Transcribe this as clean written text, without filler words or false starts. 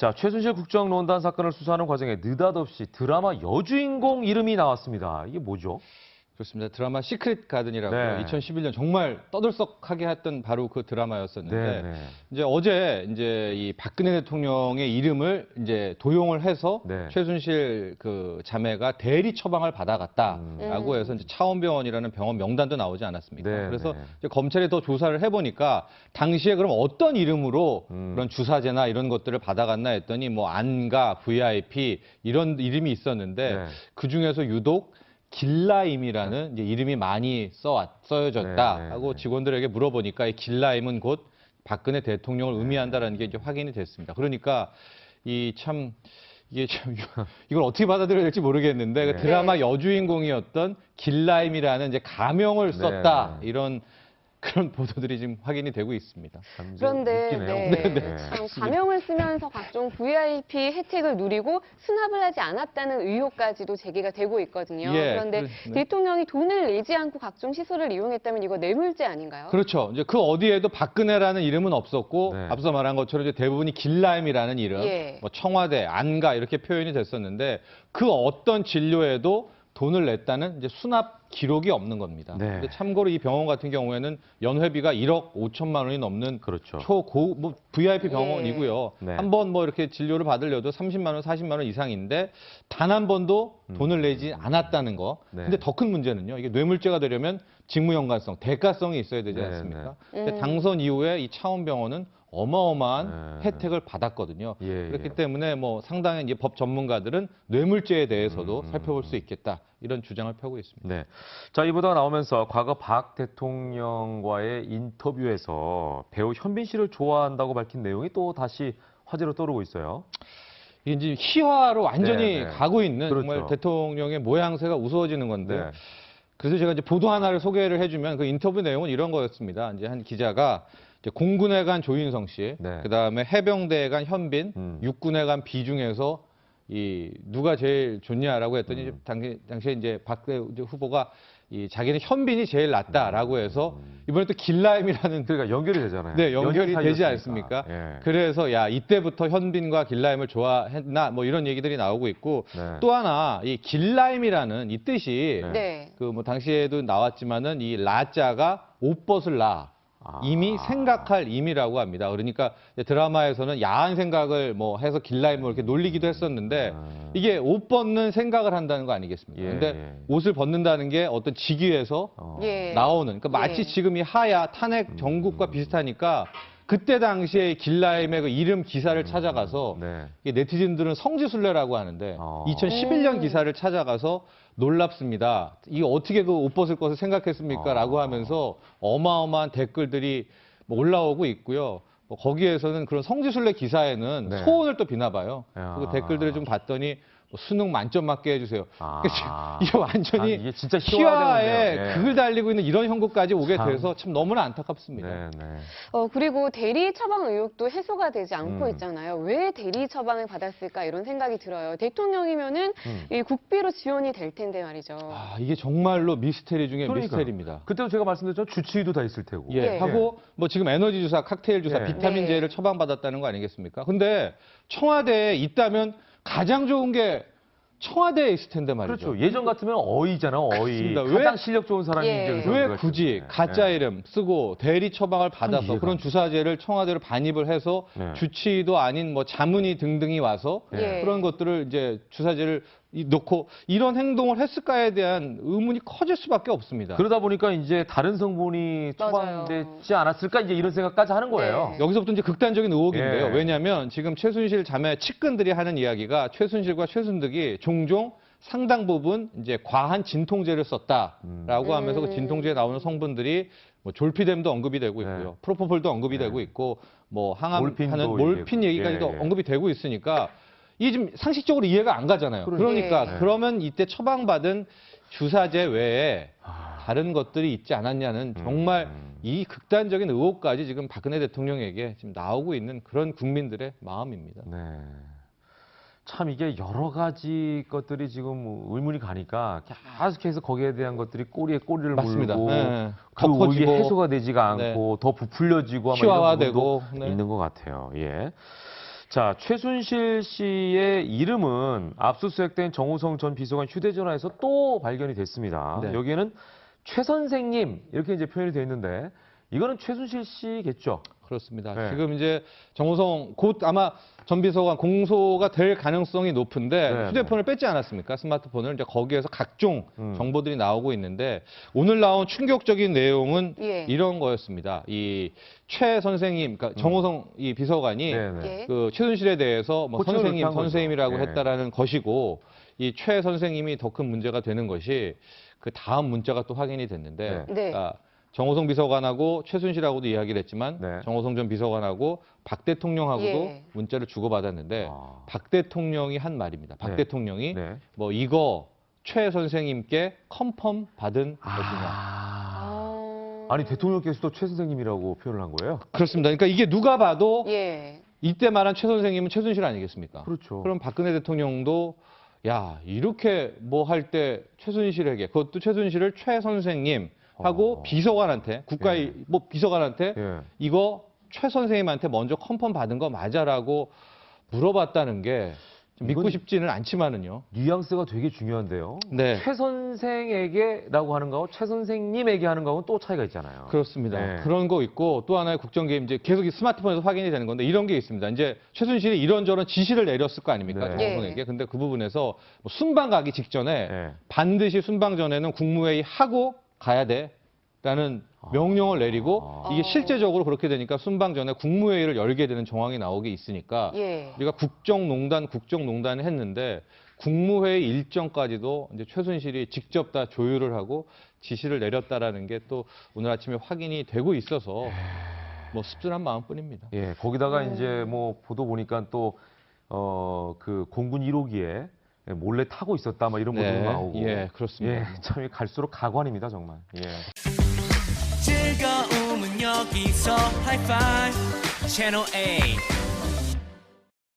자, 최순실 국정농단 사건을 수사하는 과정에 느닷없이 드라마 여주인공 이름이 나왔습니다. 이게 뭐죠? 그렇습니다. 드라마 시크릿 가든이라고 네. 2011년 정말 떠들썩하게 했던 바로 그 드라마였었는데 네. 이제 어제 이제 이 박근혜 대통령의 이름을 이제 도용을 해서 네. 최순실 그 자매가 대리 처방을 받아갔다라고 해서 이제 차원병원이라는 병원 명단도 나오지 않았습니까? 네, 그래서 네. 이제 검찰이 더 조사를 해보니까 당시에 그럼 어떤 이름으로 그런 주사제나 이런 것들을 받아갔나 했더니 뭐 안가, VIP 이런 이름이 있었는데 네. 그 중에서 유독 길라임이라는 이제 이름이 많이 써여졌다 네, 하고 네. 직원들에게 물어보니까 이 길라임은 곧 박근혜 대통령을 의미한다라는 게 이제 확인이 됐습니다. 그러니까 이게 참 이걸 어떻게 받아들여야 될지 모르겠는데 그 네. 드라마 여주인공이었던 길라임이라는 이제 가명을 썼다 네. 이런 그런 보도들이 지금 확인이 되고 있습니다. 그런데 웃기네요. 참 가명을 쓰면서 각종 VIP 혜택을 누리고 수납을 하지 않았다는 의혹까지도 제기가 되고 있거든요. 그런데 대통령이 돈을 내지 않고 각종 시설을 이용했다면 이거 뇌물죄 아닌가요? 그렇죠. 이제 그 어디에도 박근혜라는 이름은 없었고 네. 앞서 말한 것처럼 이제 대부분이 길라임이라는 이름, 예. 뭐 청와대, 안가 이렇게 표현이 됐었는데 그 어떤 진료에도 돈을 냈다는 이제 수납 기록이 없는 겁니다. 네. 근데 참고로 이 병원 같은 경우에는 연회비가 1억 5천만 원이 넘는 그렇죠. 뭐 VIP 병원이고요. 네. 한 번 뭐 이렇게 진료를 받으려도 30만 원, 40만 원 이상인데 단 한 번도 돈을 내지 않았다는 거. 네. 근데 더 큰 문제는요. 이게 뇌물죄가 되려면 직무연관성, 대가성이 있어야 되지 네, 않습니까? 근데 당선 이후에 이 차원병원은 어마어마한 네. 혜택을 받았거든요. 예, 그렇기 예. 때문에 뭐 상당히 이제 법 전문가들은 뇌물죄에 대해서도 살펴볼 수 있겠다 이런 주장을 펴고 있습니다. 네. 자, 이 보도가 나오면서 과거 박 대통령과의 인터뷰에서 배우 현빈 씨를 좋아한다고 밝힌 내용이 또 다시 화제로 떠오르고 있어요. 이게 이제 희화로 완전히 네, 네. 가고 있는 그렇죠. 정말 대통령의 모양새가 우스워지는 건데 네. 그래서 제가 이제 보도 하나를 소개를 해주면 그 인터뷰 내용은 이런 거였습니다. 이제 한 기자가 이제 공군에 간 조인성 씨, 네. 그다음에 해병대에 간 현빈, 육군에 간 비 중에서 이 누가 제일 좋냐라고 했더니 이제 당시에 이제 박 후보가 이 자기는 현빈이 제일 낫다라고 해서 이번에 또 길라임이라는 그러니까 연결이 되잖아요. 네, 연결이 되지 사이였으니까. 않습니까? 예. 그래서 야 이때부터 현빈과 길라임을 좋아했나 뭐 이런 얘기들이 나오고 있고 네. 또 하나 이 길라임이라는 이 뜻이 네. 그 뭐 당시에도 나왔지만은 이 라자가 옷 벗을 라 이미 생각할 임이라고 합니다. 그러니까 드라마에서는 야한 생각을 뭐 해서 길라임을 이렇게 놀리기도 했었는데 이게 옷 벗는 생각을 한다는 거 아니겠습니까? 예, 근데 예. 옷을 벗는다는 게 어떤 직위에서 예. 나오는 그러니까 마치 예. 지금 이 하야 탄핵 정국과 비슷하니까 그때 당시에 길라임의 그 이름 기사를 찾아가서 네. 이게 네티즌들은 성지순례라고 하는데 어. 2011년 기사를 찾아가서 놀랍습니다. 이게 어떻게 그 옷 벗을 것을 생각했습니까? 라고 하면서 어마어마한 댓글들이 뭐 올라오고 있고요. 뭐 거기에서는 그런 성지순례 기사에는 네. 소원을 또 비나 봐요. 야. 그리고 댓글들을 좀 봤더니 뭐 수능 만점 맞게 해주세요. 아. 이게 완전히 이게 진짜 희화에 희화되네요. 예. 극을 달리고 있는 이런 형국까지 오게 참. 돼서 참 너무나 안타깝습니다. 네, 네. 그리고 대리 처방 의혹도 해소가 되지 않고 있잖아요. 왜 대리 처방을 받았을까 이런 생각이 들어요. 대통령이면은 이 국비로 지원이 될 텐데 말이죠. 아, 이게 정말로 미스테리 중에 그러니까요. 미스테리입니다. 그때도 제가 말씀드렸죠. 주치의도 다 있을 테고. 예, 예. 하고 뭐 지금 에너지 주사, 칵테일 주사, 예. 비타민제를 네. 처방받았다는 거 아니겠습니까? 근데 청와대에 있다면 가장 좋은 게 청와대에 있을 텐데 말이죠. 그렇죠. 예전 같으면 어이잖아, 어이. 그렇습니다. 가장 실력 좋은 사람이 예. 이제 왜 의사가 굳이 있을 텐데. 가짜 예. 이름 쓰고 대리 처방을 받아서 이해가 그런 안 돼. 주사제를 청와대로 반입을 해서 네. 주치의도 아닌 뭐 자문의 등등이 와서 예. 그런 것들을 이제 주사제를 놓고 이런 행동을 했을까에 대한 의문이 커질 수밖에 없습니다. 그러다 보니까 이제 다른 성분이 맞아요. 처방되지 않았을까 이제 이런 생각까지 하는 거예요. 네. 여기서부터 이제 극단적인 의혹인데요. 예. 왜냐하면 지금 최순실 자매 측근들이 하는 이야기가 최순실과 최순득이 종종 상당 부분 이제 과한 진통제를 썼다라고 하면서 그 진통제에 나오는 성분들이 뭐 졸피뎀도 언급이 되고 있고요. 네. 프로포폴도 언급이 되고 있고 뭐 항암하는 몰핀도 몰핀 얘기하고. 얘기까지도 예, 예. 언급이 되고 있으니까 이게 좀 상식적으로 이해가 안 가잖아요. 그러니까 네. 그러면 이때 처방받은 주사제 외에 다른 것들이 있지 않았냐는 정말 이 극단적인 의혹까지 지금 박근혜 대통령에게 지금 나오고 있는 그런 국민들의 마음입니다. 네. 참 이게 여러 가지 것들이 지금 의문이 가니까 계속해서 거기에 대한 것들이 꼬리에 꼬리를 맞습니다. 물고 네. 그리고 이게 덮어지고, 해소가 되지가 않고 더 부풀려지고 아마 이런 희화화되고, 부분도 네. 있는 것 같아요. 예. 자, 최순실 씨의 이름은 압수수색된 정호성 전 비서관 휴대전화에서 또 발견이 됐습니다. 네. 여기에는 최 선생님 이렇게 이제 표현이 되어 있는데 이거는 최순실 씨겠죠? 그렇습니다. 네. 지금 이제 정호성 곧 아마 전 비서관 공소가 될 가능성이 높은데 네, 휴대폰을 뺐지 않았습니까? 스마트폰을 이제 거기에서 각종 음. 정보들이 나오고 있는데 오늘 나온 충격적인 내용은 예. 이런 거였습니다. 이 최 선생님, 그러니까 정호성 이 비서관이 네네. 예. 그 최순실에 대해서 뭐 호칭을 그렇게 한 거죠. 선생님이라고 예. 했다라는 것이고 이 최 선생님이 더 큰 문제가 되는 것이 그 다음 문자가 또 확인이 됐는데 네. 그러니까 정호성 비서관하고 최순실하고도 이야기를 했지만 네. 정호성 전 비서관하고 박 대통령하고도 예. 문자를 주고받았는데 아. 박 대통령이 한 말입니다. 박 네. 대통령이 네. 뭐 이거 최 선생님께 컨펌 받은 것이냐. 아니 대통령께서도 최 선생님이라고 표현을 한 거예요? 그렇습니다. 그러니까 이게 누가 봐도 예. 이때 말한 최 선생님은 최순실 아니겠습니까? 그렇죠. 그럼 박근혜 대통령도 야 이렇게 뭐 할 때 최순실에게 그것도 최순실을 최 선생님 하고 비서관한테 국가의 예. 뭐 비서관한테 예. 이거 최 선생님한테 먼저 컨펌 받은 거 맞아라고 물어봤다는 게 좀 믿고 이건- 싶지는 않지만은요. 뉘앙스가 되게 중요한데요. 네. 최 선생에게라고 하는 거하고 최 선생님에게 하는 거하고는 또 차이가 있잖아요. 그렇습니다. 네. 그런 거 있고 또 하나의 국정기획 이제 계속 이 스마트폰에서 확인이 되는 건데 이런 게 있습니다. 이제 최순실이 이런저런 지시를 내렸을 거 아닙니까? 네. 정호성에게. 근데 그 부분에서 뭐 순방 가기 직전에 네. 반드시 순방 전에는 국무회의 하고 가야 돼라는 명령을 내리고 아. 이게 실제적으로 그렇게 되니까 순방 전에 국무회의를 열게 되는 정황이 나오게 있으니까 예. 우리가 국정농단을 했는데 국무회의 일정까지도 이제 최순실이 직접 다 조율을 하고 지시를 내렸다라는 게 또 오늘 아침에 확인이 되고 있어서 뭐 씁쓸한 마음뿐입니다. 예, 거기다가 이제 뭐 보도 보니까 또 그 공군 1호기에 몰래 타고 있었다 뭐 이런 보도도 나오고. 예, 그렇습니다. 예, 참 갈수록 가관입니다 정말. 예. 즐거움은 여기서 하이파이브 채널 A